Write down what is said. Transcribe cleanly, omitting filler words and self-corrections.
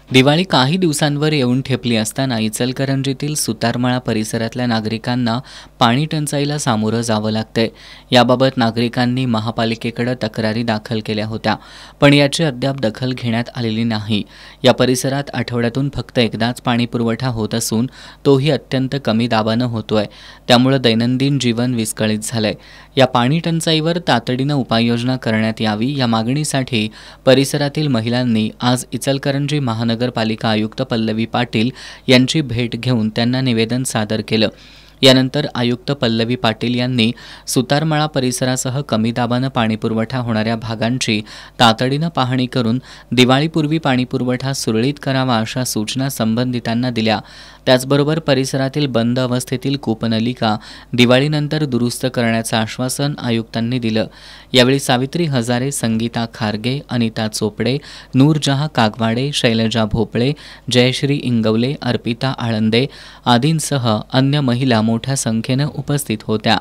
दिवाळी काही दिवसांवर येऊन ठेपली असताना इचलकरंजीतील सुतारमळा परिसरातल्या नागरिकांना पाणी टंचाईला सामोरं जावं लागतंय। याबाबत नागरिकांनी महापालिकेकडे तक्रारी दाखल केल्या होत्या, पण याची अद्याप दखल घेण्यात आलेली नाही। या परिसरात आठवड्यातून फक्त एकदाच पाणी पुरवठा होत असून तोही अत्यंत कमी दाबानं होतोय, त्यामुळे दैनंदिन जीवन विस्कळीत झालंय। या पाणी टंचाईवर तातडीनं उपाययोजना करण्यात यावी या मागणीसाठी परिसरातील महिलांनी आज इचलकरंजी महानगरपालिका आयुक्त पल्लवी पाटील यांची भेट घेऊन त्यांना निवेदन सादर केलं। यानंतर आयुक्त पल्लवी पाटील यांनी सुतारमळा परिसरासह कमी दाबानं पाणीपुरवठा होणाऱ्या भागांची तातडीनं पाहणी करून दिवाळीपूर्वी पाणीपुरवठा सुरळीत करावा अशा सूचना संबंधितांना दिल्या। त्याचबरोबर परिसरातील बंद अवस्थेतील कूपनलिका दिवाळीनंतर दुरुस्त करण्याचं आश्वासन आयुक्तांनी दिलं। यावेळी सावित्री हजारे, संगीता खारगे, अनिता चोपडे, नूरजहाँ कागवाडे, शैलजा भोपळे, जयश्री इंगवले, अर्पिता आळंदे आदींसह अन्य महिला मोठ्या संख्येनं उपस्थित होत्या।